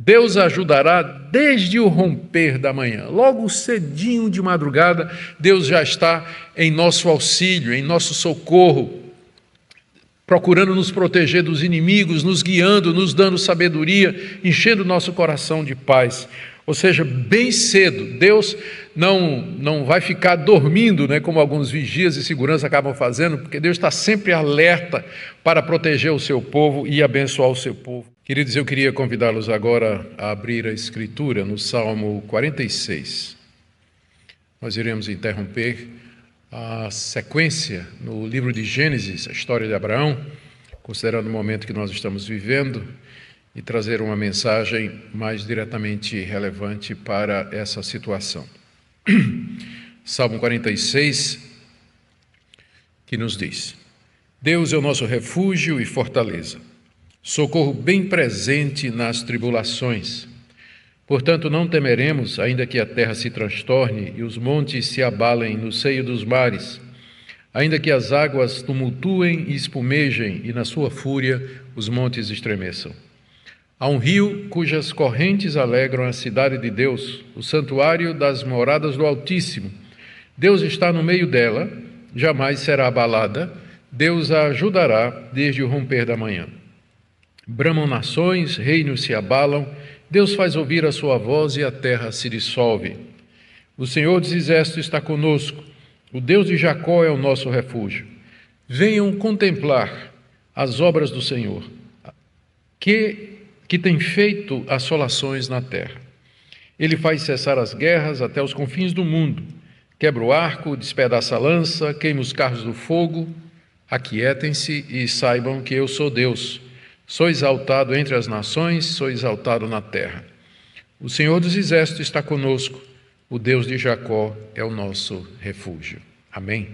Deus ajudará desde o romper da manhã. Logo cedinho de madrugada, Deus já está em nosso auxílio, em nosso socorro, procurando nos proteger dos inimigos, nos guiando, nos dando sabedoria, enchendo nosso coração de paz. Ou seja, bem cedo, Deus não vai ficar dormindo, né, como alguns vigias de segurança acabam fazendo, porque Deus está sempre alerta para proteger o seu povo e abençoar o seu povo. Queridos, eu queria convidá-los agora a abrir a Escritura no Salmo 46. Nós iremos interromper a sequência no livro de Gênesis, a história de Abraão, considerando o momento que nós estamos vivendo, e trazer uma mensagem mais diretamente relevante para essa situação. Salmo 46, que nos diz: Deus é o nosso refúgio e fortaleza, socorro bem presente nas tribulações. Portanto, não temeremos, ainda que a terra se transtorne e os montes se abalem no seio dos mares, ainda que as águas tumultuem e espumejem e na sua fúria os montes estremeçam. Há um rio cujas correntes alegram a cidade de Deus, o santuário das moradas do Altíssimo. Deus está no meio dela, jamais será abalada, Deus a ajudará desde o romper da manhã. Bramam nações, reinos se abalam, Deus faz ouvir a sua voz e a terra se dissolve. O Senhor dos Exércitos está conosco, o Deus de Jacó é o nosso refúgio. Venham contemplar as obras do Senhor, que tem feito assolações na terra. Ele faz cessar as guerras até os confins do mundo, quebra o arco, despedaça a lança, queima os carros do fogo. Aquietem-se e saibam que eu sou Deus. Sou exaltado entre as nações, sou exaltado na terra. O Senhor dos Exércitos está conosco, o Deus de Jacó é o nosso refúgio. Amém?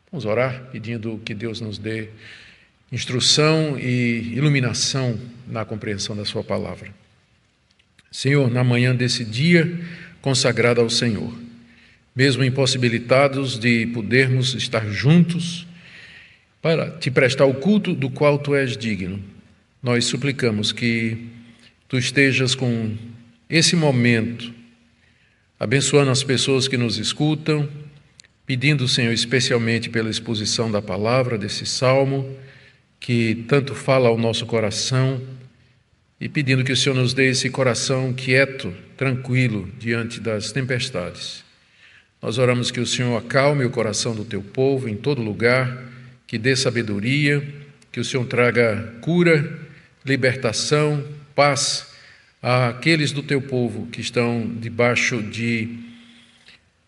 Vamos orar pedindo que Deus nos dê instrução e iluminação na compreensão da sua palavra. Senhor, na manhã desse dia consagrado ao Senhor, mesmo impossibilitados de podermos estar juntos para te prestar o culto do qual tu és digno, nós suplicamos que tu estejas com esse momento, abençoando as pessoas que nos escutam, pedindo, Senhor, especialmente pela exposição da palavra, desse salmo, que tanto fala ao nosso coração, e pedindo que o Senhor nos dê esse coração quieto, tranquilo, diante das tempestades. Nós oramos que o Senhor acalme o coração do teu povo em todo lugar, que dê sabedoria, que o Senhor traga cura, libertação, paz àqueles do teu povo que estão debaixo de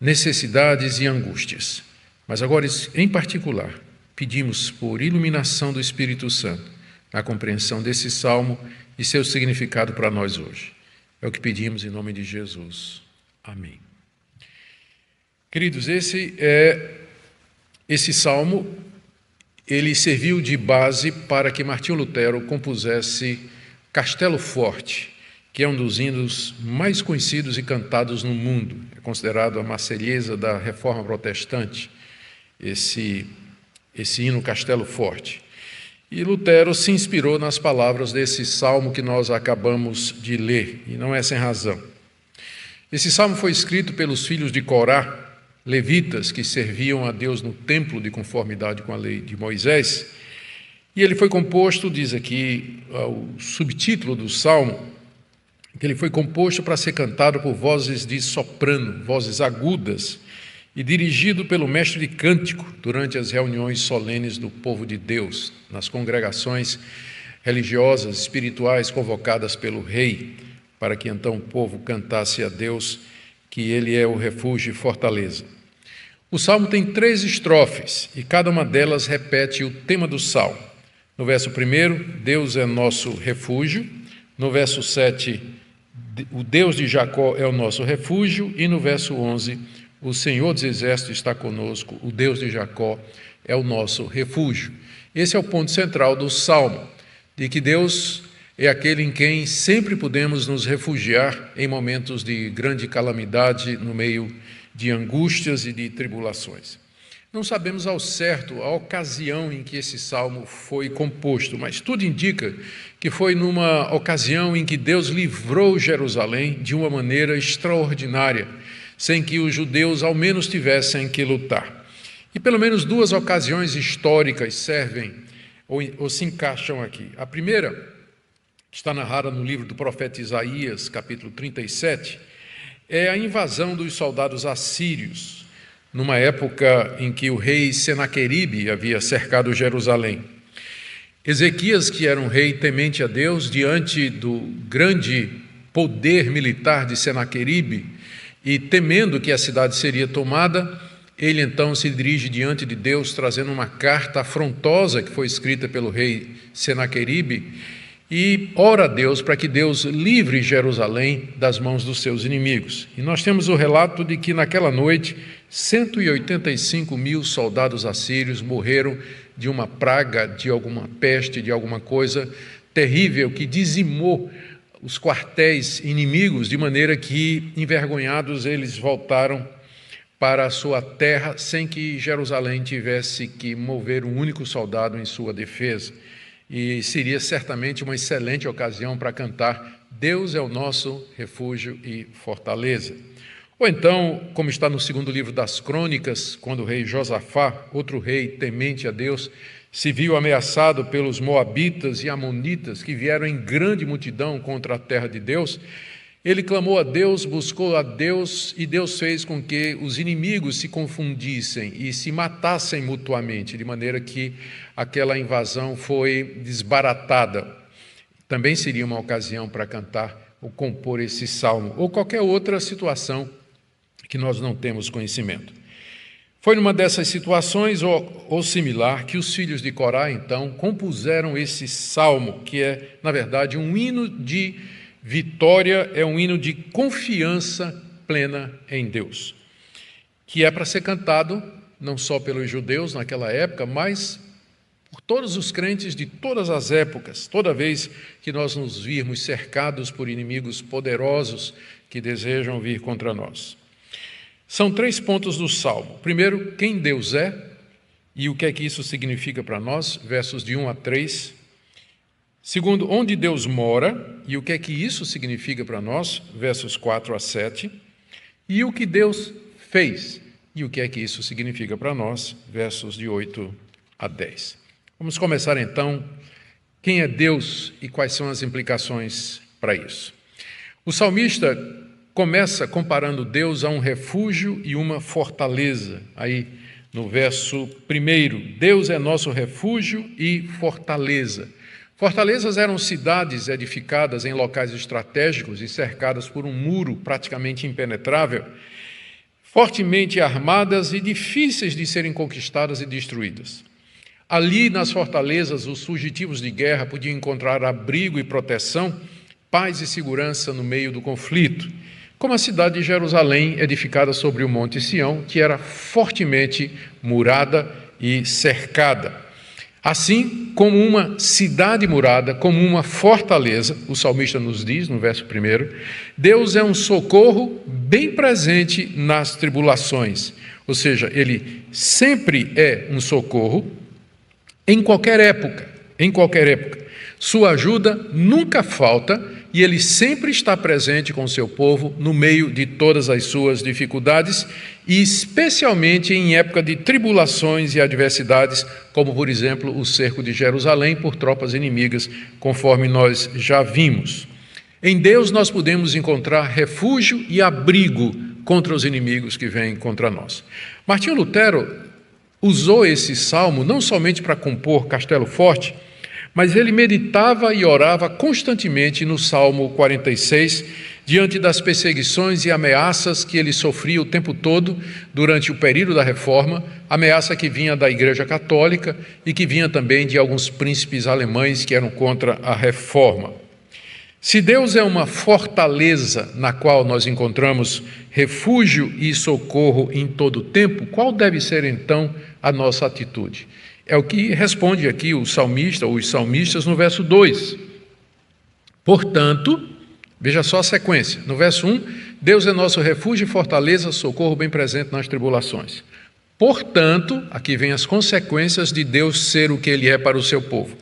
necessidades e angústias. Mas agora, em particular, pedimos por iluminação do Espírito Santo na compreensão desse salmo e seu significado para nós hoje. É o que pedimos em nome de Jesus. Amém. Queridos, esse salmo, ele serviu de base para que Martinho Lutero compusesse Castelo Forte, que é um dos hinos mais conhecidos e cantados no mundo. É considerado a Marselhesa da Reforma Protestante, esse hino Castelo Forte. E Lutero se inspirou nas palavras desse salmo que nós acabamos de ler, e não é sem razão. Esse salmo foi escrito pelos filhos de Corá, levitas que serviam a Deus no templo de conformidade com a lei de Moisés, e ele foi composto, diz aqui o subtítulo do salmo, que ele foi composto para ser cantado por vozes de soprano, vozes agudas, e dirigido pelo mestre de cântico durante as reuniões solenes do povo de Deus, nas congregações religiosas, espirituais convocadas pelo rei, para que então o povo cantasse a Deus, que ele é o refúgio e fortaleza. O salmo tem 3 estrofes, e cada uma delas repete o tema do salmo. No verso 1, Deus é nosso refúgio. No verso 7, o Deus de Jacó é o nosso refúgio. E no verso 11, o Senhor dos Exércitos está conosco, o Deus de Jacó é o nosso refúgio. Esse é o ponto central do salmo, de que Deus é aquele em quem sempre podemos nos refugiar em momentos de grande calamidade, no meio de angústias e de tribulações. Não sabemos ao certo a ocasião em que esse salmo foi composto, mas tudo indica que foi numa ocasião em que Deus livrou Jerusalém de uma maneira extraordinária, sem que os judeus ao menos tivessem que lutar. E pelo menos duas ocasiões históricas servem ou se encaixam aqui. A primeira, que está narrada no livro do profeta Isaías, capítulo 37, é a invasão dos soldados assírios, numa época em que o rei Senaqueribe havia cercado Jerusalém. Ezequias, que era um rei temente a Deus, diante do grande poder militar de Senaqueribe e temendo que a cidade seria tomada, ele então se dirige diante de Deus, trazendo uma carta afrontosa que foi escrita pelo rei Senaqueribe, e ora a Deus para que Deus livre Jerusalém das mãos dos seus inimigos. E nós temos o relato de que naquela noite 185 mil soldados assírios morreram de uma praga, de alguma peste, de alguma coisa terrível que dizimou os quartéis inimigos, de maneira que, envergonhados, eles voltaram para a sua terra sem que Jerusalém tivesse que mover um único soldado em sua defesa. E seria certamente uma excelente ocasião para cantar Deus é o nosso refúgio e fortaleza. Ou então, como está no segundo livro das Crônicas, quando o rei Josafá, outro rei temente a Deus, se viu ameaçado pelos moabitas e amonitas que vieram em grande multidão contra a terra de Deus, ele clamou a Deus, buscou a Deus, e Deus fez com que os inimigos se confundissem e se matassem mutuamente, de maneira que aquela invasão foi desbaratada. Também seria uma ocasião para cantar ou compor esse salmo, ou qualquer outra situação que nós não temos conhecimento. Foi numa dessas situações, ou similar, que os filhos de Corá, então, compuseram esse salmo, que é, na verdade, um hino de vitória, é um hino de confiança plena em Deus, que é para ser cantado não só pelos judeus naquela época, mas por todos os crentes de todas as épocas, toda vez que nós nos virmos cercados por inimigos poderosos que desejam vir contra nós. São 3 pontos do Salmo. Primeiro, quem Deus é e o que é que isso significa para nós, versos de 1 a 3. Segundo, onde Deus mora e o que é que isso significa para nós, versos 4 a 7. E o que Deus fez e o que é que isso significa para nós, versos de 8 a 10. Vamos começar então, quem é Deus e quais são as implicações para isso. O salmista começa comparando Deus a um refúgio e uma fortaleza. Aí, no verso 1, Deus é nosso refúgio e fortaleza. Fortalezas eram cidades edificadas em locais estratégicos e cercadas por um muro praticamente impenetrável, fortemente armadas e difíceis de serem conquistadas e destruídas. Ali, nas fortalezas, os fugitivos de guerra podiam encontrar abrigo e proteção, paz e segurança no meio do conflito, como a cidade de Jerusalém, edificada sobre o Monte Sião, que era fortemente murada e cercada. Assim, como uma cidade murada, como uma fortaleza, o salmista nos diz, no verso 1, Deus é um socorro bem presente nas tribulações. Ou seja, Ele sempre é um socorro em qualquer época, em qualquer época. Sua ajuda nunca falta e Ele sempre está presente com o seu povo no meio de todas as suas dificuldades e especialmente em época de tribulações e adversidades, como, por exemplo, o cerco de Jerusalém por tropas inimigas, conforme nós já vimos. Em Deus nós podemos encontrar refúgio e abrigo contra os inimigos que vêm contra nós. Martinho Lutero usou esse salmo não somente para compor Castelo Forte, mas ele meditava e orava constantemente no Salmo 46, diante das perseguições e ameaças que ele sofria o tempo todo durante o período da Reforma, ameaça que vinha da Igreja Católica e que vinha também de alguns príncipes alemães que eram contra a Reforma. Se Deus é uma fortaleza na qual nós encontramos refúgio e socorro em todo o tempo, qual deve ser então a nossa atitude? É o que responde aqui o salmista, ou os salmistas, no verso 2. Portanto, veja só a sequência. No verso 1, Deus é nosso refúgio e fortaleza, socorro bem presente nas tribulações. Portanto, aqui vem as consequências de Deus ser o que Ele é para o seu povo.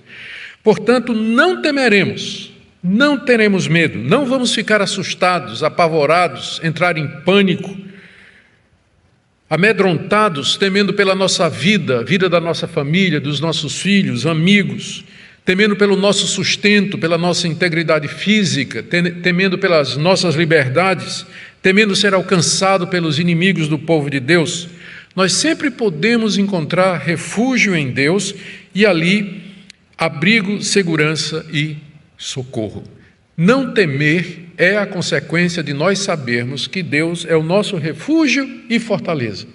Portanto, não temeremos, não teremos medo, não vamos ficar assustados, apavorados, entrar em pânico, amedrontados, temendo pela nossa vida, a vida da nossa família, dos nossos filhos, amigos, temendo pelo nosso sustento, pela nossa integridade física, temendo pelas nossas liberdades, temendo ser alcançado pelos inimigos do povo de Deus. Nós sempre podemos encontrar refúgio em Deus e ali abrigo, segurança e socorro. Não temer é a consequência de nós sabermos que Deus é o nosso refúgio e fortaleza.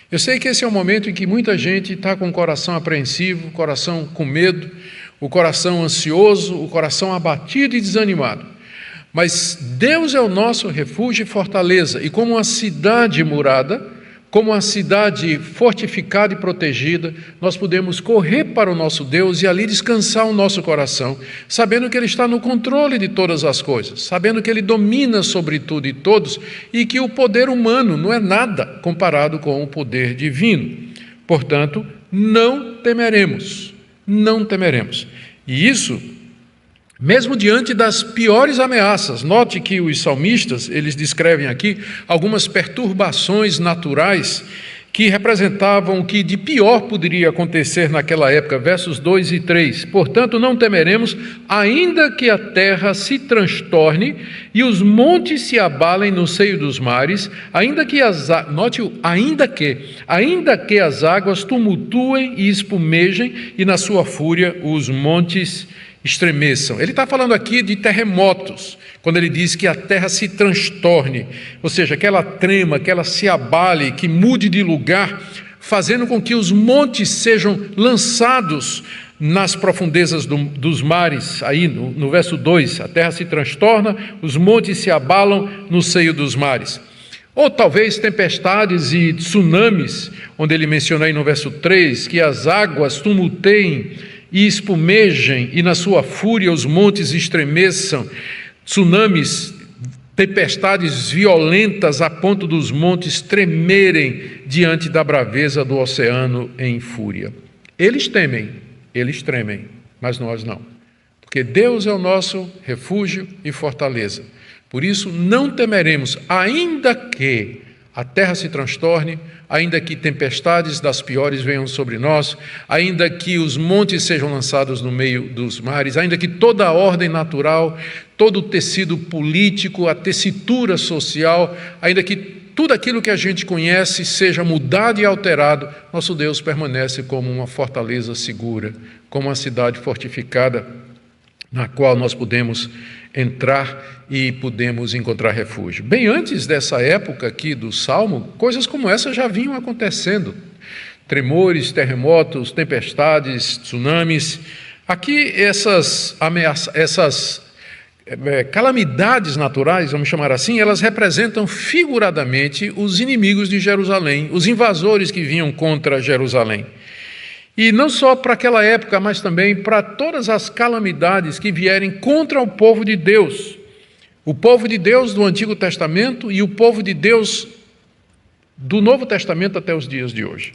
Eu sei que esse é o momento em que muita gente está com o coração apreensivo, o coração com medo, o coração ansioso, o coração abatido e desanimado. Mas Deus é o nosso refúgio e fortaleza, e como uma cidade murada, como uma cidade fortificada e protegida, nós podemos correr para o nosso Deus e ali descansar o nosso coração, sabendo que Ele está no controle de todas as coisas, sabendo que Ele domina sobre tudo e todos e que o poder humano não é nada comparado com o poder divino. Portanto, não temeremos, não temeremos. E isso, mesmo diante das piores ameaças. Note que os salmistas, eles descrevem aqui algumas perturbações naturais que representavam o que de pior poderia acontecer naquela época, versos 2 e 3. Portanto, não temeremos, ainda que a terra se transtorne e os montes se abalem no seio dos mares, ainda que as águas tumultuem e espumejem e na sua fúria os montes estremeçam. Ele está falando aqui de terremotos, quando ele diz que a terra se transtorne, ou seja, que ela trema, que ela se abale, que mude de lugar, fazendo com que os montes sejam lançados nas profundezas dos mares. Aí no verso 2, a terra se transtorna, os montes se abalam no seio dos mares. Ou talvez tempestades e tsunamis, onde ele menciona aí no verso 3, que as águas tumulteiem e espumejem, e na sua fúria os montes estremeçam, tsunamis, tempestades violentas a ponto dos montes tremerem diante da braveza do oceano em fúria. Eles tremem, mas nós não, porque Deus é o nosso refúgio e fortaleza. Por isso não temeremos, ainda que a terra se transtorne, ainda que tempestades das piores venham sobre nós, ainda que os montes sejam lançados no meio dos mares, ainda que toda a ordem natural, todo o tecido político, a tessitura social, ainda que tudo aquilo que a gente conhece seja mudado e alterado, nosso Deus permanece como uma fortaleza segura, como uma cidade fortificada, na qual nós podemos entrar e podemos encontrar refúgio. Bem antes dessa época aqui do Salmo, coisas como essa já vinham acontecendo. Tremores, terremotos, tempestades, tsunamis. Aqui essas calamidades naturais, vamos chamar assim, elas representam figuradamente os inimigos de Jerusalém, os invasores que vinham contra Jerusalém. E não só para aquela época, mas também para todas as calamidades que vierem contra o povo de Deus. O povo de Deus do Antigo Testamento e o povo de Deus do Novo Testamento até os dias de hoje.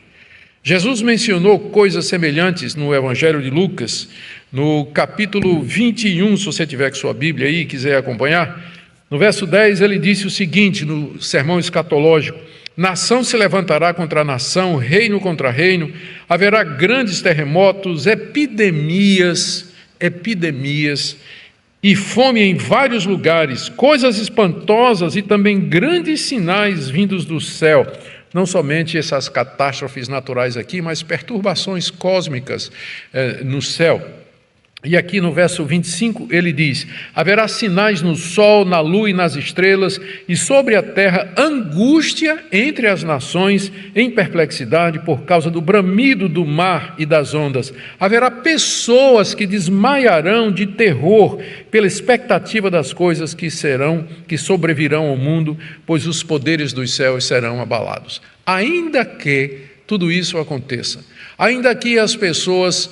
Jesus mencionou coisas semelhantes no Evangelho de Lucas, no capítulo 21, se você tiver com sua Bíblia aí e quiser acompanhar. No verso 10 ele disse o seguinte, no sermão escatológico: nação se levantará contra nação, reino contra reino, haverá grandes terremotos, epidemias e fome em vários lugares, coisas espantosas e também grandes sinais vindos do céu. Não somente essas catástrofes naturais aqui, mas perturbações cósmicas no céu. E aqui no verso 25 ele diz: haverá sinais no sol, na lua e nas estrelas, e sobre a terra angústia entre as nações, em perplexidade por causa do bramido do mar e das ondas. Haverá pessoas que desmaiarão de terror pela expectativa das coisas que sobrevirão ao mundo, pois os poderes dos céus serão abalados. Ainda que tudo isso aconteça, ainda que as pessoas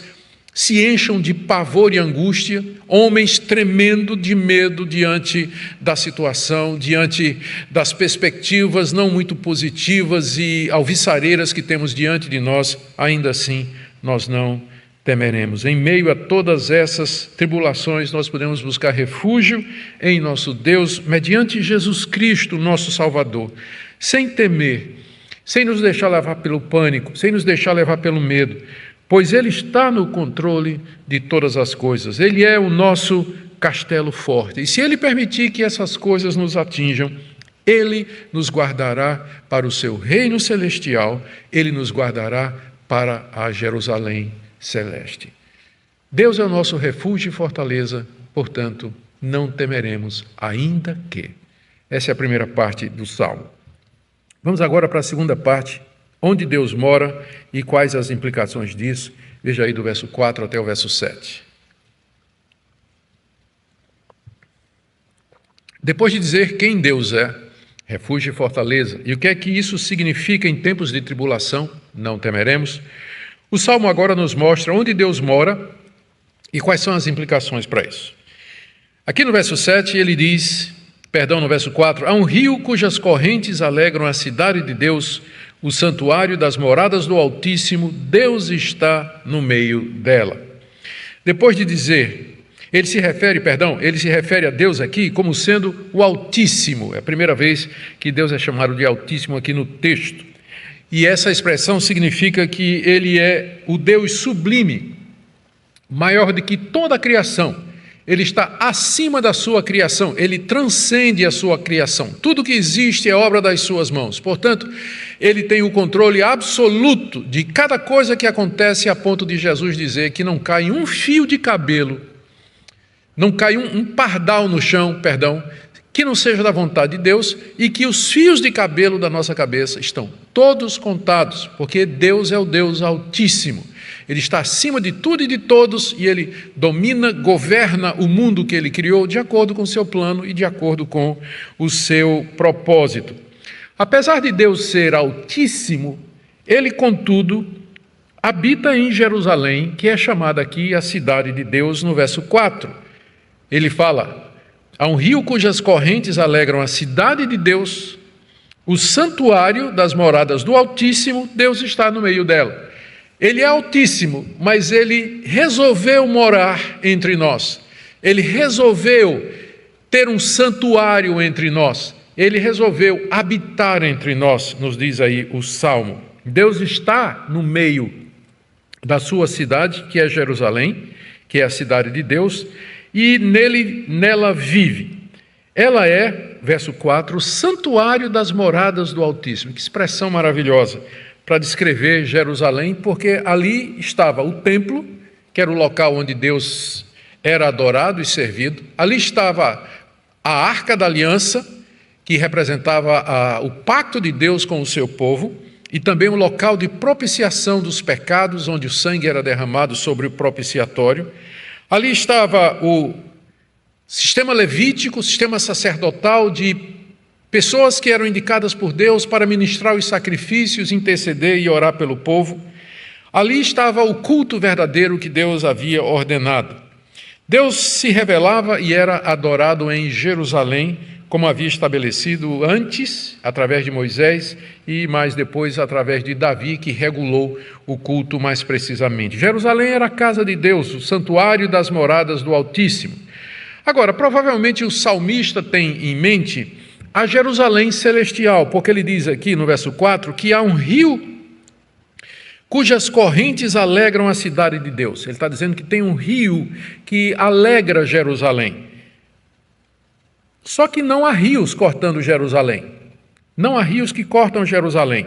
se encham de pavor e angústia, homens tremendo de medo diante da situação, diante das perspectivas não muito positivas e alviçareiras que temos diante de nós, ainda assim nós não temeremos. Em meio a todas essas tribulações, nós podemos buscar refúgio em nosso Deus, mediante Jesus Cristo, nosso Salvador, sem temer, sem nos deixar levar pelo pânico, sem nos deixar levar pelo medo, pois Ele está no controle de todas as coisas. Ele é o nosso castelo forte. E se Ele permitir que essas coisas nos atinjam, Ele nos guardará para o seu reino celestial, Ele nos guardará para a Jerusalém celeste. Deus é o nosso refúgio e fortaleza, portanto, não temeremos, ainda que. Essa é a primeira parte do Salmo. Vamos agora para a segunda parte, onde Deus mora e quais as implicações disso. Veja aí do verso 4 até o verso 7. Depois de dizer quem Deus é, refúgio e fortaleza, e o que é que isso significa em tempos de tribulação, não temeremos, o Salmo agora nos mostra onde Deus mora e quais são as implicações para isso. Aqui no verso 7 ele diz, no verso 4, há um rio cujas correntes alegram a cidade de Deus, o santuário das moradas do Altíssimo, Deus está no meio dela. Depois de dizer, ele se refere a Deus aqui como sendo o Altíssimo. É a primeira vez que Deus é chamado de Altíssimo aqui no texto. E essa expressão significa que Ele é o Deus sublime, maior do que toda a criação. Ele está acima da sua criação, Ele transcende a sua criação. Tudo que existe é obra das suas mãos. Portanto, Ele tem o controle absoluto de cada coisa que acontece, a ponto de Jesus dizer que não cai um fio de cabelo, não cai um pardal no chão, que não seja da vontade de Deus, e que os fios de cabelo da nossa cabeça estão todos contados, porque Deus é o Deus Altíssimo. Ele está acima de tudo e de todos, e Ele domina, governa o mundo que Ele criou de acordo com o seu plano e de acordo com o seu propósito. Apesar de Deus ser Altíssimo, Ele, contudo, habita em Jerusalém, que é chamada aqui a cidade de Deus, no verso 4. Ele fala, há um rio cujas correntes alegram a cidade de Deus, o santuário das moradas do Altíssimo, Deus está no meio dela. Ele é Altíssimo, mas Ele resolveu morar entre nós. Ele resolveu ter um santuário entre nós. Ele resolveu habitar entre nós, nos diz aí o Salmo. Deus está no meio da sua cidade, que é Jerusalém, que é a cidade de Deus, e nela vive. Ela é, verso 4, o santuário das moradas do Altíssimo. Que expressão maravilhosa para descrever Jerusalém, porque ali estava o templo, que era o local onde Deus era adorado e servido. Ali estava a Arca da Aliança, que representava o pacto de Deus com o seu povo, e também um local de propiciação dos pecados, onde o sangue era derramado sobre o propiciatório. Ali estava o sistema levítico, o sistema sacerdotal de pessoas que eram indicadas por Deus para ministrar os sacrifícios, interceder e orar pelo povo. Ali estava o culto verdadeiro que Deus havia ordenado. Deus se revelava e era adorado em Jerusalém, como havia estabelecido antes, através de Moisés, e mais depois através de Davi, que regulou o culto mais precisamente. Jerusalém era a casa de Deus, o santuário das moradas do Altíssimo. Agora, provavelmente o salmista tem em mente a Jerusalém celestial, porque ele diz aqui no verso 4 que há um rio cujas correntes alegram a cidade de Deus. Ele está dizendo que tem um rio que alegra Jerusalém. Só que não há rios cortando Jerusalém. Não há rios que cortam Jerusalém.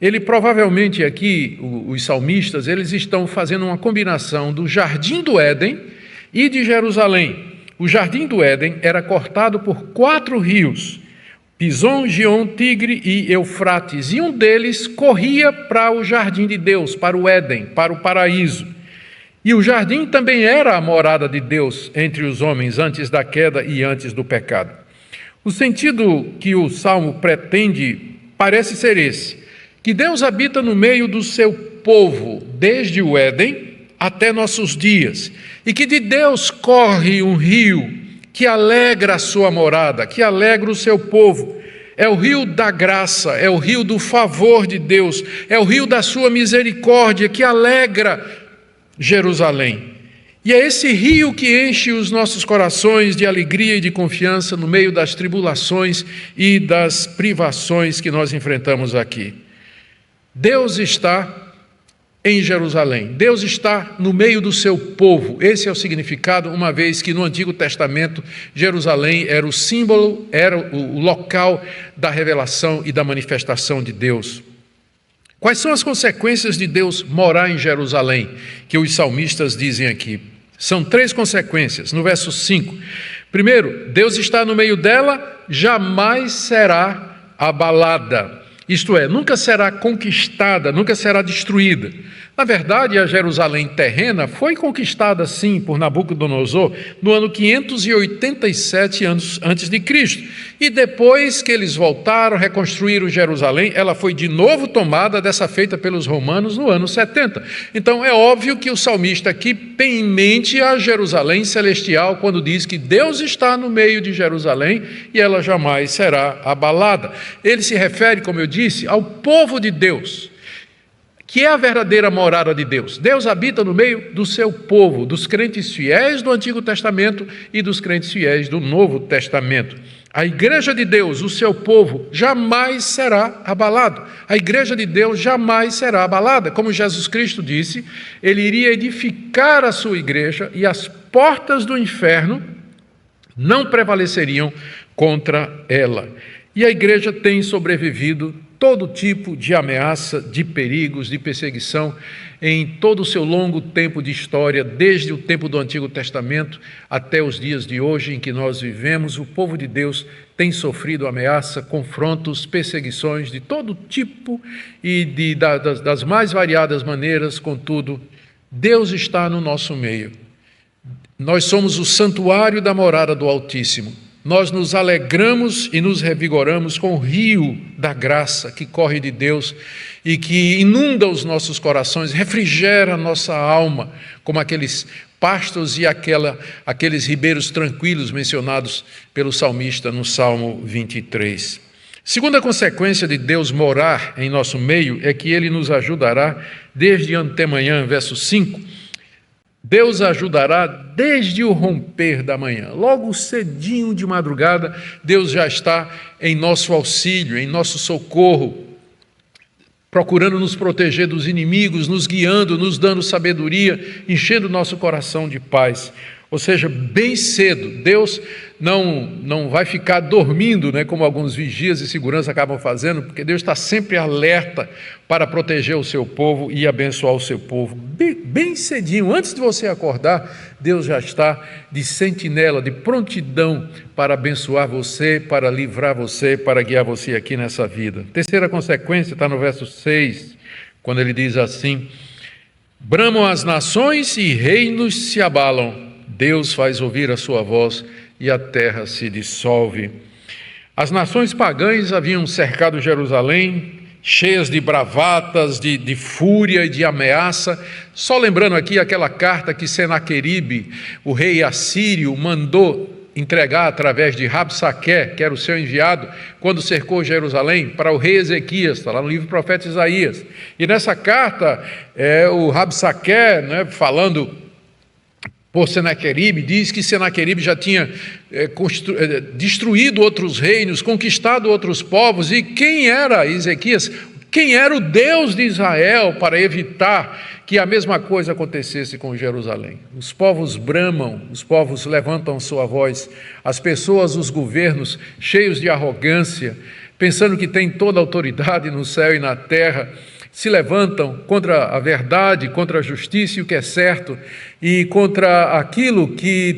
Ele provavelmente aqui, os salmistas, eles estão fazendo uma combinação do Jardim do Éden e de Jerusalém. O Jardim do Éden era cortado por 4 rios, Pison, Gion, Tigre e Eufrates, e um deles corria para o Jardim de Deus, para o Éden, para o paraíso. E o jardim também era a morada de Deus entre os homens antes da queda e antes do pecado. O sentido que o Salmo pretende parece ser esse, que Deus habita no meio do seu povo desde o Éden até nossos dias, e que de Deus corre um rio que alegra a sua morada, que alegra o seu povo. É o rio da graça, é o rio do favor de Deus, é o rio da sua misericórdia que alegra Jerusalém. E é esse rio que enche os nossos corações de alegria e de confiança no meio das tribulações e das privações que nós enfrentamos aqui. Deus está em Jerusalém, Deus está no meio do seu povo. Esse é o significado, uma vez que no Antigo Testamento Jerusalém era o símbolo, era o local da revelação e da manifestação de Deus. Quais são as consequências de Deus morar em Jerusalém, que os salmistas dizem aqui? São 3 consequências, no verso 5. Primeiro, Deus está no meio dela, jamais será abalada. Isto é, nunca será conquistada, nunca será destruída. Na verdade, a Jerusalém terrena foi conquistada, sim, por Nabucodonosor no ano 587 antes de Cristo. E depois que eles voltaram, reconstruíram Jerusalém, ela foi de novo tomada, dessa feita pelos romanos, no ano 70. Então, é óbvio que o salmista aqui tem em mente a Jerusalém celestial, quando diz que Deus está no meio de Jerusalém e ela jamais será abalada. Ele se refere, como eu disse, ao povo de Deus, que é a verdadeira morada de Deus. Deus habita no meio do seu povo, dos crentes fiéis do Antigo Testamento e dos crentes fiéis do Novo Testamento. A igreja de Deus, o seu povo, jamais será abalado. A igreja de Deus jamais será abalada. Como Jesus Cristo disse, ele iria edificar a sua igreja e as portas do inferno não prevaleceriam contra ela. E a igreja tem sobrevivido todo tipo de ameaça, de perigos, de perseguição em todo o seu longo tempo de história, desde o tempo do Antigo Testamento até os dias de hoje em que nós vivemos. O povo de Deus tem sofrido ameaça, confrontos, perseguições de todo tipo e das mais variadas maneiras. Contudo, Deus está no nosso meio. Nós somos o santuário da morada do Altíssimo. Nós nos alegramos e nos revigoramos com o rio da graça que corre de Deus e que inunda os nossos corações, refrigera a nossa alma, como aqueles pastos e aqueles ribeiros tranquilos mencionados pelo salmista no Salmo 23. Segunda consequência de Deus morar em nosso meio é que Ele nos ajudará desde antemanhã, verso 5, Deus ajudará desde o romper da manhã. Logo cedinho de madrugada, Deus já está em nosso auxílio, em nosso socorro, procurando nos proteger dos inimigos, nos guiando, nos dando sabedoria, enchendo nosso coração de paz. Ou seja, bem cedo, Deus não vai ficar dormindo, né, como alguns vigias e segurança acabam fazendo, porque Deus está sempre alerta para proteger o seu povo e abençoar o seu povo. Bem cedinho, antes de você acordar, Deus já está de sentinela, de prontidão para abençoar você, para livrar você, para guiar você aqui nessa vida. Terceira consequência está no verso 6, quando ele diz assim: bramam as nações e reinos se abalam, Deus faz ouvir a sua voz e a terra se dissolve. As nações pagãs haviam cercado Jerusalém, cheias de bravatas, de fúria e de ameaça. Só lembrando aqui aquela carta que Senaqueribe, o rei assírio, mandou entregar através de Rabsaqué, que era o seu enviado, quando cercou Jerusalém, para o rei Ezequias, está lá no livro do profeta Isaías. E nessa carta, o Rabsaqué, né, falando por Senaqueribe, diz que Senaqueribe já tinha destruído outros reinos, conquistado outros povos. E quem era Ezequias? Quem era o Deus de Israel para evitar que a mesma coisa acontecesse com Jerusalém? Os povos bramam, os povos levantam sua voz, as pessoas, os governos, cheios de arrogância, pensando que têm toda a autoridade no céu e na terra, se levantam contra a verdade, contra a justiça e o que é certo, e contra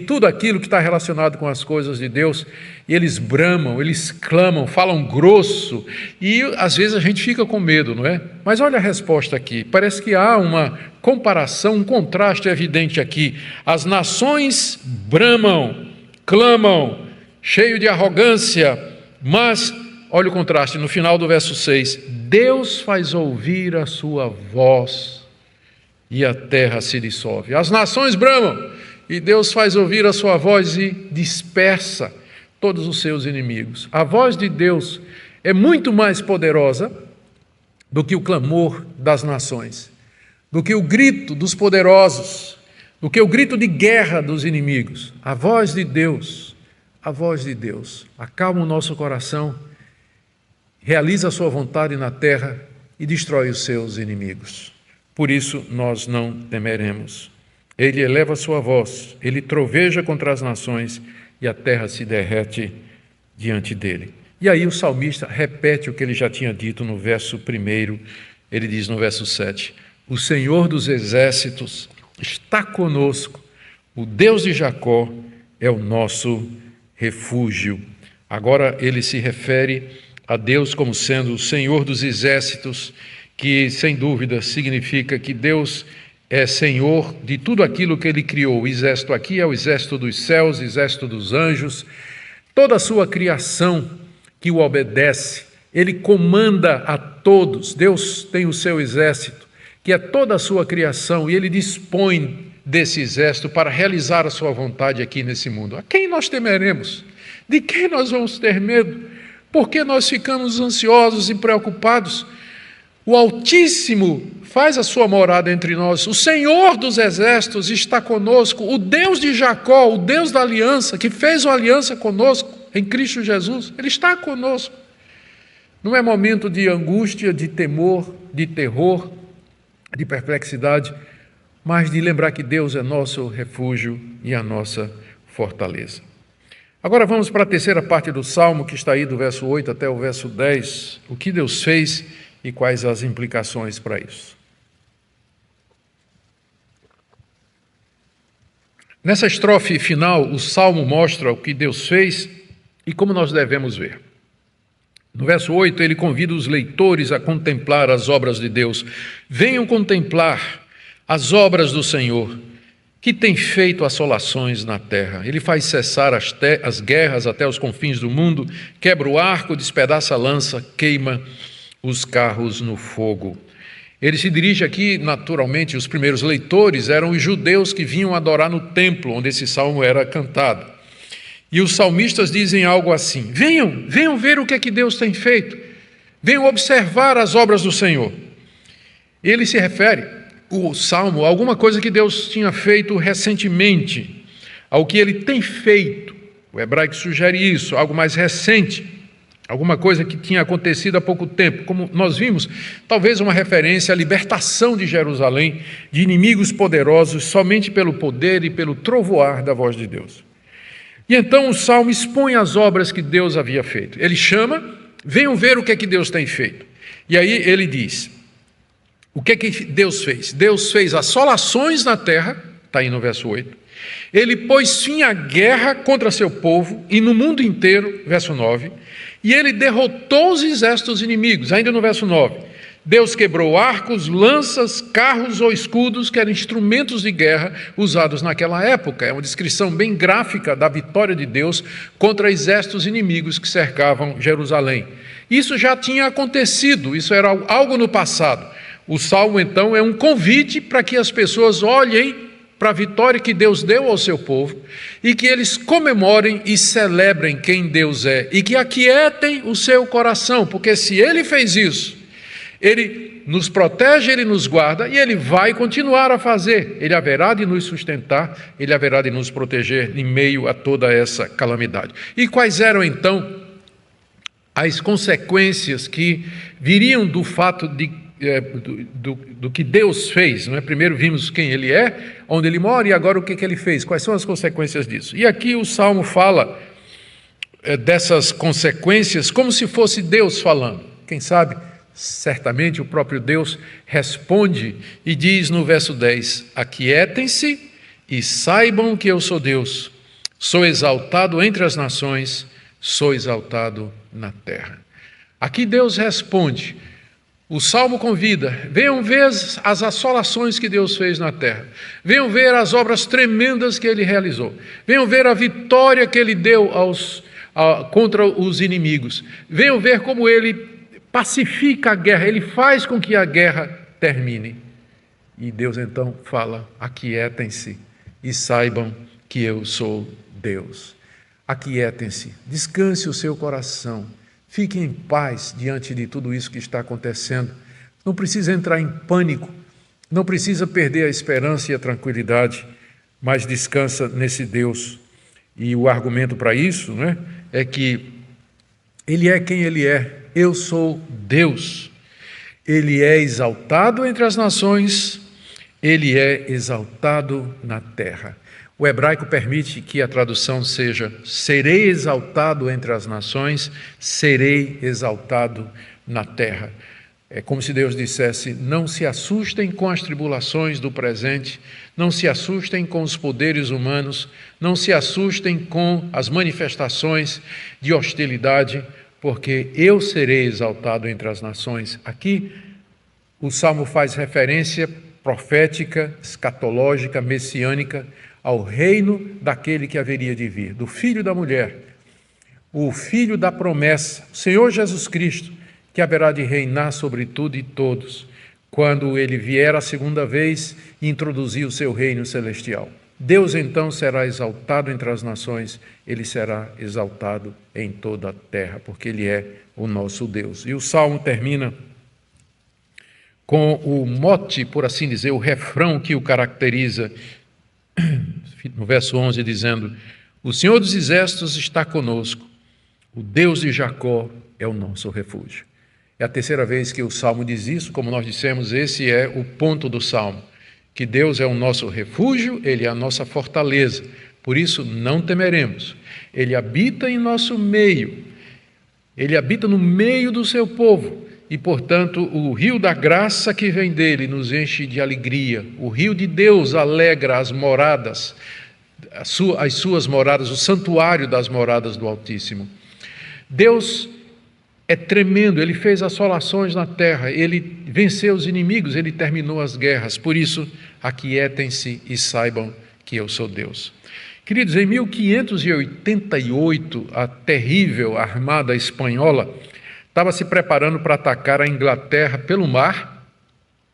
tudo aquilo que está relacionado com as coisas de Deus. E eles bramam, eles clamam, falam grosso, e às vezes a gente fica com medo, não é? Mas olha a resposta aqui, parece que há uma comparação, um contraste evidente aqui. As nações bramam, clamam, cheio de arrogância, mas olha o contraste, no final do verso 6, Deus faz ouvir a sua voz e a terra se dissolve. As nações bramam, e Deus faz ouvir a sua voz e dispersa todos os seus inimigos. A voz de Deus é muito mais poderosa do que o clamor das nações, do que o grito dos poderosos, do que o grito de guerra dos inimigos. A voz de Deus acalma o nosso coração, realiza a sua vontade na terra e destrói os seus inimigos. Por isso nós não temeremos. Ele eleva a sua voz, ele troveja contra as nações e a terra se derrete diante dele. E aí o salmista repete o que ele já tinha dito no verso 1, ele diz no verso 7, o Senhor dos exércitos está conosco, o Deus de Jacó é o nosso refúgio. Agora ele se refere a Deus como sendo o Senhor dos exércitos, que sem dúvida significa que Deus é Senhor de tudo aquilo que Ele criou. O exército aqui é o exército dos céus, o exército dos anjos, toda a sua criação que o obedece. Ele comanda a todos. Deus tem o seu exército, que é toda a sua criação, e Ele dispõe desse exército para realizar a sua vontade aqui nesse mundo. A quem nós temeremos? De quem nós vamos ter medo? Por que nós ficamos ansiosos e preocupados? O Altíssimo faz a sua morada entre nós. O Senhor dos exércitos está conosco. O Deus de Jacó, o Deus da aliança, que fez uma aliança conosco em Cristo Jesus, Ele está conosco. Não é momento de angústia, de temor, de terror, de perplexidade, mas de lembrar que Deus é nosso refúgio e a nossa fortaleza. Agora vamos para a terceira parte do Salmo, que está aí do verso 8 até o verso 10. O que Deus fez e quais as implicações para isso. Nessa estrofe final, o Salmo mostra o que Deus fez e como nós devemos ver. No verso 8, ele convida os leitores a contemplar as obras de Deus. Venham contemplar as obras do Senhor, que tem feito assolações na terra. Ele faz cessar as guerras até os confins do mundo, quebra o arco, despedaça a lança, queima os carros no fogo. Ele se dirige aqui, naturalmente, os primeiros leitores eram os judeus que vinham adorar no templo, onde esse salmo era cantado. E os salmistas dizem algo assim: venham ver o que é que Deus tem feito, venham observar as obras do Senhor. Ele se refere, o salmo, a alguma coisa que Deus tinha feito recentemente, ao que Ele tem feito. O hebraico sugere isso, algo mais recente, alguma coisa que tinha acontecido há pouco tempo. Como nós vimos, talvez uma referência à libertação de Jerusalém de inimigos poderosos somente pelo poder e pelo trovoar da voz de Deus. E então o Salmo expõe as obras que Deus havia feito. Ele chama, venham ver o que é que Deus tem feito. E aí ele diz, o que é que Deus fez? Deus fez assolações na terra, está aí no verso 8. Ele pôs fim à guerra contra seu povo e no mundo inteiro, verso 9. E ele derrotou os exércitos inimigos, ainda no verso 9. Deus quebrou arcos, lanças, carros ou escudos, que eram instrumentos de guerra usados naquela época. É uma descrição bem gráfica da vitória de Deus contra exércitos inimigos que cercavam Jerusalém. Isso já tinha acontecido, isso era algo no passado. O Salmo, então, é um convite para que as pessoas olhem para a vitória que Deus deu ao seu povo e que eles comemorem e celebrem quem Deus é e que aquietem o seu coração, porque se Ele fez isso, Ele nos protege, Ele nos guarda e Ele vai continuar a fazer. Ele haverá de nos sustentar, Ele haverá de nos proteger em meio a toda essa calamidade. E quais eram então as consequências que viriam do fato do que Deus fez, não é? Primeiro vimos quem Ele é, onde Ele mora, e agora o que Ele fez, quais são as consequências disso. E aqui o Salmo fala dessas consequências como se fosse Deus falando. Quem sabe, certamente o próprio Deus responde e diz no verso 10, aquietem-se e saibam que eu sou Deus, sou exaltado entre as nações, sou exaltado na terra. Aqui Deus responde. O Salmo convida, venham ver as assolações que Deus fez na terra, venham ver as obras tremendas que Ele realizou, venham ver a vitória que Ele deu contra os inimigos, venham ver como Ele pacifica a guerra, Ele faz com que a guerra termine. E Deus então fala: aquietem-se e saibam que eu sou Deus. Aquietem-se, descanse o seu coração, fiquem em paz diante de tudo isso que está acontecendo. Não precisa entrar em pânico, não precisa perder a esperança e a tranquilidade, mas descansa nesse Deus. E o argumento para isso, né, é que Ele é quem Ele é. Eu sou Deus. Ele é exaltado entre as nações, Ele é exaltado na terra. O hebraico permite que a tradução seja: serei exaltado entre as nações, serei exaltado na terra. É como se Deus dissesse: não se assustem com as tribulações do presente, não se assustem com os poderes humanos, não se assustem com as manifestações de hostilidade, porque eu serei exaltado entre as nações. Aqui o Salmo faz referência profética, escatológica, messiânica, ao reino daquele que haveria de vir, do Filho da mulher, o Filho da promessa, o Senhor Jesus Cristo, que haverá de reinar sobre tudo e todos, quando Ele vier a segunda vez e introduzir o seu reino celestial. Deus então será exaltado entre as nações, Ele será exaltado em toda a terra, porque Ele é o nosso Deus. E o Salmo termina com o mote, por assim dizer, o refrão que o caracteriza, no verso 11, dizendo: o Senhor dos Exércitos está conosco, o Deus de Jacó é o nosso refúgio. É a terceira vez que o Salmo diz isso. Como nós dissemos, esse é o ponto do Salmo, que Deus é o nosso refúgio, Ele é a nossa fortaleza, por isso não temeremos. Ele habita em nosso meio, Ele habita no meio do seu povo, e, portanto, o rio da graça que vem dele nos enche de alegria. O rio de Deus alegra as moradas, as suas moradas, o santuário das moradas do Altíssimo. Deus é tremendo, Ele fez assolações na terra, Ele venceu os inimigos, Ele terminou as guerras. Por isso, aquietem-se e saibam que eu sou Deus. Queridos, em 1588, a terrível armada espanhola estava se preparando para atacar a Inglaterra pelo mar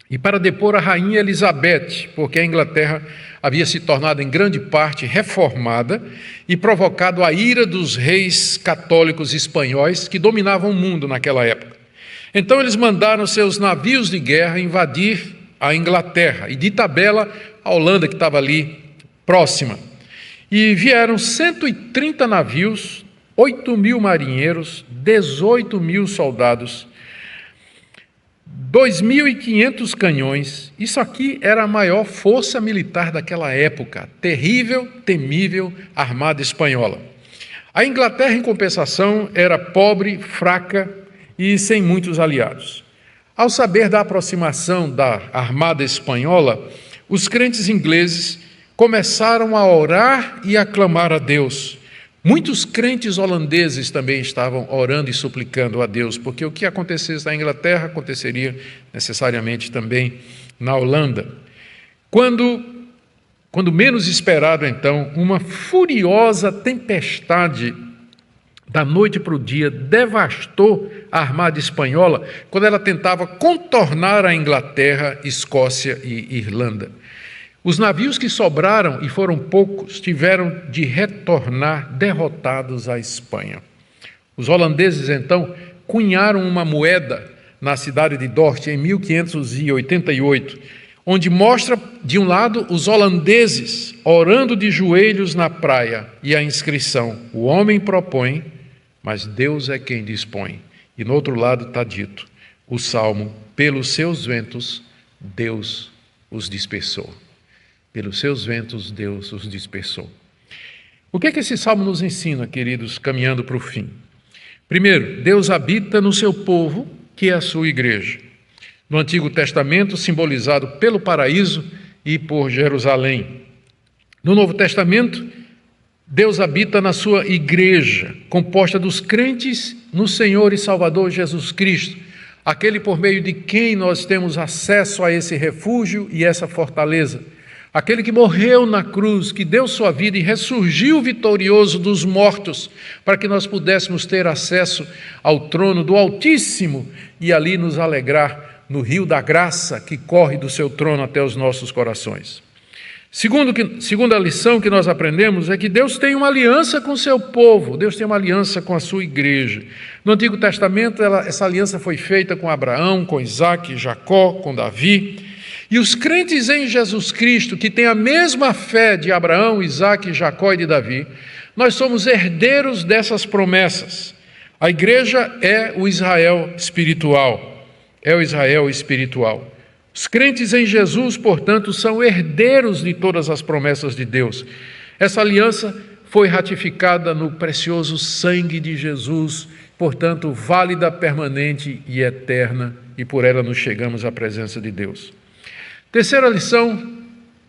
e para depor a rainha Elizabeth, porque a Inglaterra havia se tornado em grande parte reformada e provocado a ira dos reis católicos espanhóis que dominavam o mundo naquela época. Então eles mandaram seus navios de guerra invadir a Inglaterra e de tabela a Holanda, que estava ali próxima. E vieram 130 navios, 8.000 marinheiros, 18.000 soldados, 2.500 canhões. Isso aqui era a maior força militar daquela época, terrível, temível armada espanhola. A Inglaterra, em compensação, era pobre, fraca e sem muitos aliados. Ao saber da aproximação da armada espanhola, os crentes ingleses começaram a orar e a clamar a Deus. Muitos crentes holandeses também estavam orando e suplicando a Deus, porque o que acontecesse na Inglaterra aconteceria necessariamente também na Holanda. Quando menos esperado, então, uma furiosa tempestade da noite para o dia devastou a armada espanhola, quando ela tentava contornar a Inglaterra, Escócia e Irlanda. Os navios que sobraram, e foram poucos, tiveram de retornar derrotados à Espanha. Os holandeses, então, cunharam uma moeda na cidade de Dort, em 1588, onde mostra, de um lado, os holandeses orando de joelhos na praia, e a inscrição: o homem propõe, mas Deus é quem dispõe. E no outro lado está dito o salmo: pelos seus ventos, Deus os dispersou. Pelos seus ventos, Deus os dispersou. O que é que esse salmo nos ensina, queridos, caminhando para o fim? Primeiro, Deus habita no seu povo, que é a sua igreja. No Antigo Testamento, simbolizado pelo paraíso e por Jerusalém. No Novo Testamento, Deus habita na sua igreja, composta dos crentes no Senhor e Salvador Jesus Cristo, aquele por meio de quem nós temos acesso a esse refúgio e essa fortaleza. Aquele que morreu na cruz, que deu sua vida e ressurgiu vitorioso dos mortos, para que nós pudéssemos ter acesso ao trono do Altíssimo e ali nos alegrar no rio da graça que corre do seu trono até os nossos corações. Segunda lição que nós aprendemos é que Deus tem uma aliança com o seu povo, Deus tem uma aliança com a sua igreja. No Antigo Testamento, essa aliança foi feita com Abraão, com Isaac, Jacó, com Davi. E os crentes em Jesus Cristo, que têm a mesma fé de Abraão, Isaac, Jacó e de Davi, nós somos herdeiros dessas promessas. A igreja é o Israel espiritual, Os crentes em Jesus, portanto, são herdeiros de todas as promessas de Deus. Essa aliança foi ratificada no precioso sangue de Jesus, portanto, válida, permanente e eterna, e por ela nos chegamos à presença de Deus. Terceira lição: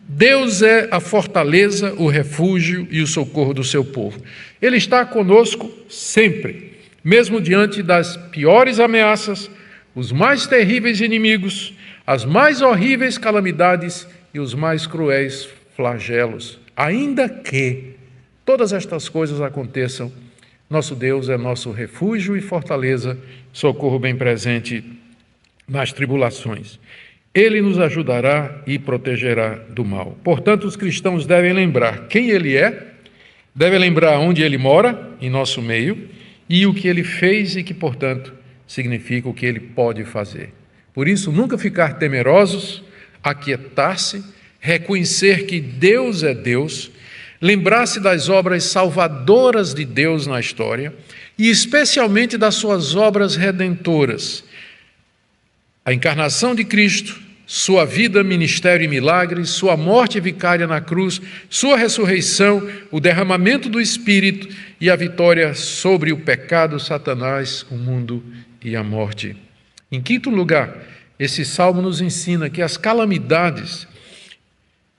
Deus é a fortaleza, o refúgio e o socorro do seu povo. Ele está conosco sempre, mesmo diante das piores ameaças, os mais terríveis inimigos, as mais horríveis calamidades e os mais cruéis flagelos. Ainda que todas estas coisas aconteçam, nosso Deus é nosso refúgio e fortaleza, socorro bem presente nas tribulações. Ele nos ajudará e protegerá do mal. Portanto, os cristãos devem lembrar quem Ele é, devem lembrar onde Ele mora, em nosso meio, e o que Ele fez e que, portanto, significa o que Ele pode fazer. Por isso, nunca ficar temerosos, aquietar-se, reconhecer que Deus é Deus, lembrar-se das obras salvadoras de Deus na história e especialmente das suas obras redentoras. A encarnação de Cristo, sua vida, ministério e milagres, sua morte vicária na cruz, sua ressurreição, o derramamento do Espírito e a vitória sobre o pecado, Satanás, o mundo e a morte. Em quinto lugar, esse salmo nos ensina que as calamidades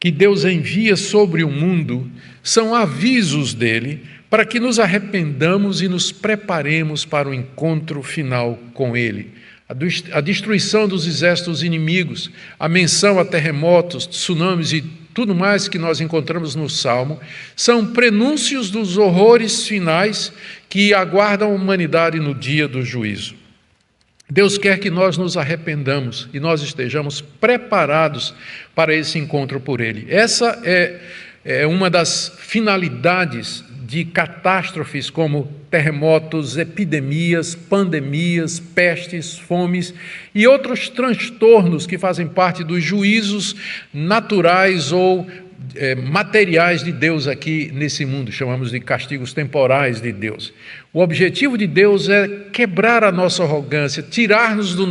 que Deus envia sobre o mundo são avisos dele para que nos arrependamos e nos preparemos para o encontro final com ele. A destruição dos exércitos inimigos, a menção a terremotos, tsunamis e tudo mais que nós encontramos no Salmo, são prenúncios dos horrores finais que aguardam a humanidade no dia do juízo. Deus quer que nós nos arrependamos e nós estejamos preparados para esse encontro por Ele. Essa é uma das finalidades de catástrofes como terremotos, epidemias, pandemias, pestes, fomes e outros transtornos que fazem parte dos juízos naturais ou materiais de Deus aqui nesse mundo, chamamos de castigos temporais de Deus. O objetivo de Deus é quebrar a nossa arrogância, tirar-nos do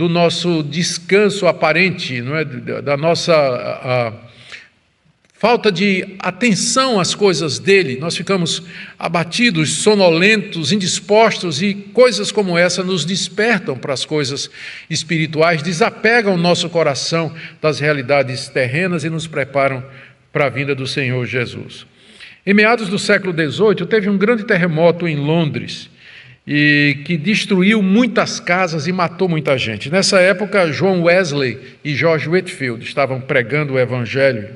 nosso descanso aparente, não é? Da nossa falta de atenção às coisas dele. Nós ficamos abatidos, sonolentos, indispostos, e coisas como essa nos despertam para as coisas espirituais, desapegam o nosso coração das realidades terrenas e nos preparam para a vinda do Senhor Jesus. Em meados do século XVIII, teve um grande terremoto em Londres, e que destruiu muitas casas e matou muita gente. Nessa época, John Wesley e George Whitefield estavam pregando o Evangelho,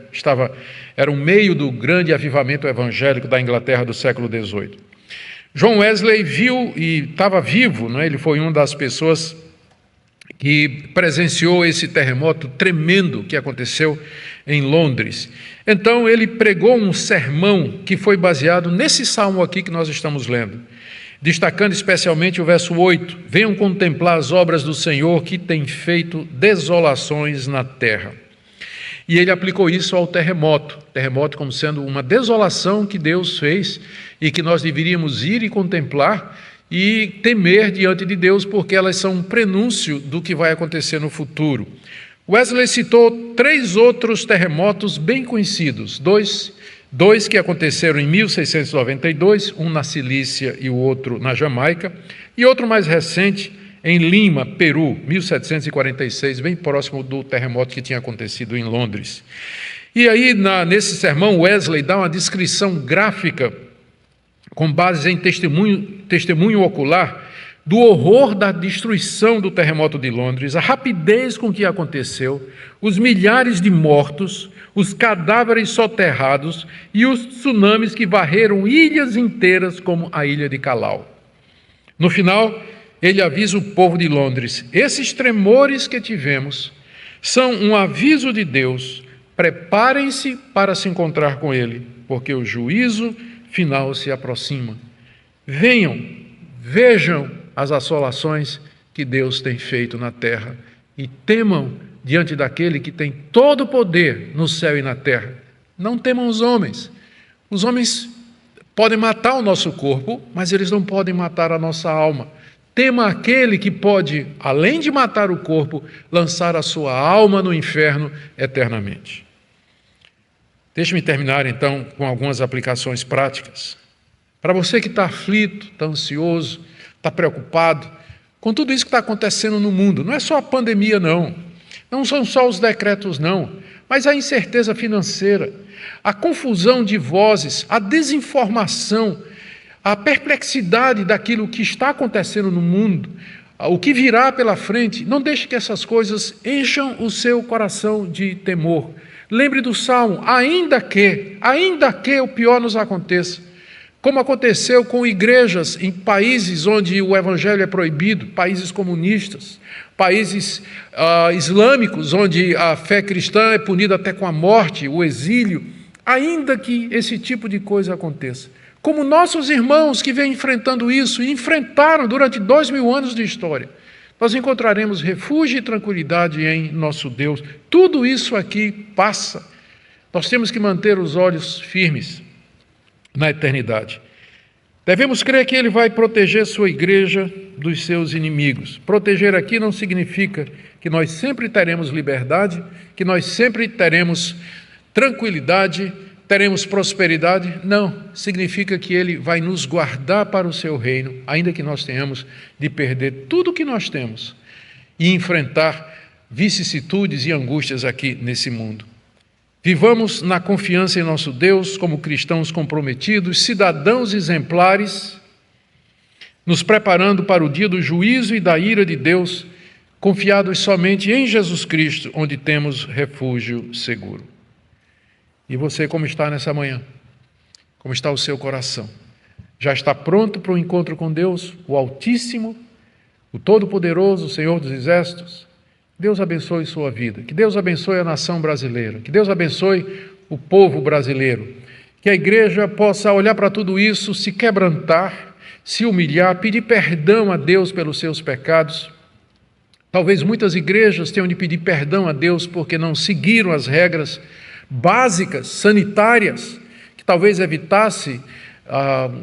era o meio do grande avivamento evangélico da Inglaterra do século XVIII. John Wesley viu e estava vivo, não é? Ele foi uma das pessoas que presenciou esse terremoto tremendo que aconteceu em Londres. Então, ele pregou um sermão que foi baseado nesse salmo aqui que nós estamos lendo, destacando especialmente o verso 8: venham contemplar as obras do Senhor que tem feito desolações na terra. E ele aplicou isso ao terremoto como sendo uma desolação que Deus fez e que nós deveríamos ir e contemplar e temer diante de Deus, porque elas são um prenúncio do que vai acontecer no futuro. Wesley citou 3 outros terremotos bem conhecidos, dois que aconteceram em 1692, um na Cilícia e o outro na Jamaica, e outro mais recente em Lima, Peru, 1746, bem próximo do terremoto que tinha acontecido em Londres. E aí, nesse sermão, Wesley dá uma descrição gráfica, com base em testemunho ocular, do horror da destruição do terremoto de Londres, a rapidez com que aconteceu, os milhares de mortos, os cadáveres soterrados e os tsunamis que varreram ilhas inteiras como a ilha de Calau. No final, ele avisa o povo de Londres: esses tremores que tivemos são um aviso de Deus, preparem-se para se encontrar com ele, porque o juízo final se aproxima. Venham, vejam as assolações que Deus tem feito na terra e temam diante daquele que tem todo o poder no céu e na terra. Não temam os homens. Os homens podem matar o nosso corpo, mas eles não podem matar a nossa alma. Tema aquele que pode, além de matar o corpo, lançar a sua alma no inferno eternamente. Deixe-me terminar, então, com algumas aplicações práticas. Para você que está aflito, está ansioso, está preocupado com tudo isso que está acontecendo no mundo, não é só a pandemia, não. Não são só os decretos, não, mas a incerteza financeira, a confusão de vozes, a desinformação, a perplexidade daquilo que está acontecendo no mundo, o que virá pela frente. Não deixe que essas coisas encham o seu coração de temor. Lembre do Salmo: ainda que o pior nos aconteça, como aconteceu com igrejas em países onde o evangelho é proibido, países comunistas, países islâmicos, onde a fé cristã é punida até com a morte, o exílio. Ainda que esse tipo de coisa aconteça, como nossos irmãos que vêm enfrentando isso e enfrentaram durante 2000 anos de história, nós encontraremos refúgio e tranquilidade em nosso Deus. Tudo isso aqui passa. Nós temos que manter os olhos firmes na eternidade. Devemos crer que Ele vai proteger sua igreja dos seus inimigos. Proteger aqui não significa que nós sempre teremos liberdade, que nós sempre teremos tranquilidade, teremos prosperidade. Não, significa que Ele vai nos guardar para o seu reino, ainda que nós tenhamos de perder tudo o que nós temos e enfrentar vicissitudes e angústias aqui nesse mundo. Vivamos na confiança em nosso Deus como cristãos comprometidos, cidadãos exemplares, nos preparando para o dia do juízo e da ira de Deus, confiados somente em Jesus Cristo, onde temos refúgio seguro. E você, como está nessa manhã? Como está o seu coração? Já está pronto para o encontro com Deus, o Altíssimo, o Todo-Poderoso, o Senhor dos Exércitos? Deus abençoe sua vida, que Deus abençoe a nação brasileira, que Deus abençoe o povo brasileiro, que a igreja possa olhar para tudo isso, se quebrantar, se humilhar, pedir perdão a Deus pelos seus pecados. Talvez muitas igrejas tenham de pedir perdão a Deus porque não seguiram as regras básicas, sanitárias, que talvez evitasse,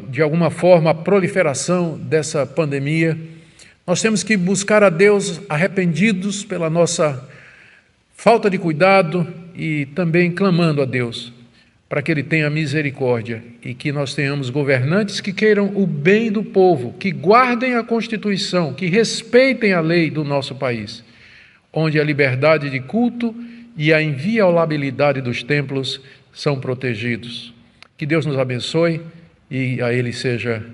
de alguma forma, a proliferação dessa pandemia. Nós temos que buscar a Deus arrependidos pela nossa falta de cuidado e também clamando a Deus para que Ele tenha misericórdia e que nós tenhamos governantes que queiram o bem do povo, que guardem a Constituição, que respeitem a lei do nosso país, onde a liberdade de culto e a inviolabilidade dos templos são protegidos. Que Deus nos abençoe e a Ele seja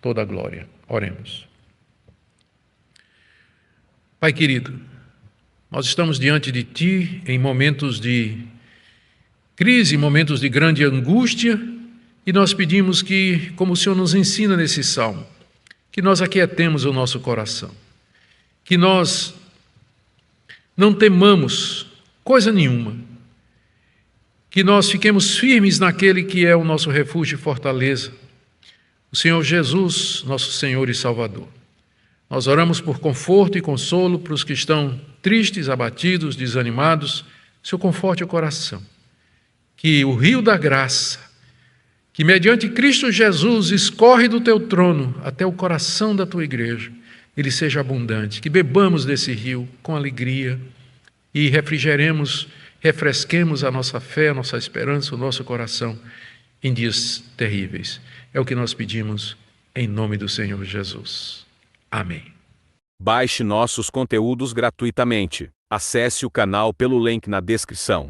toda a glória. Oremos. Pai querido, nós estamos diante de Ti em momentos de crise, momentos de grande angústia, e nós pedimos que, como o Senhor nos ensina nesse salmo, que nós aquietemos o nosso coração, que nós não temamos coisa nenhuma, que nós fiquemos firmes naquele que é o nosso refúgio e fortaleza, o Senhor Jesus, nosso Senhor e Salvador. Nós oramos por conforto e consolo para os que estão tristes, abatidos, desanimados. Senhor, conforte o coração. Que o rio da graça, que mediante Cristo Jesus escorre do teu trono até o coração da tua igreja, ele seja abundante. Que bebamos desse rio com alegria e refresquemos a nossa fé, a nossa esperança, o nosso coração em dias terríveis. É o que nós pedimos em nome do Senhor Jesus. Amém. Baixe nossos conteúdos gratuitamente. Acesse o canal pelo link na descrição.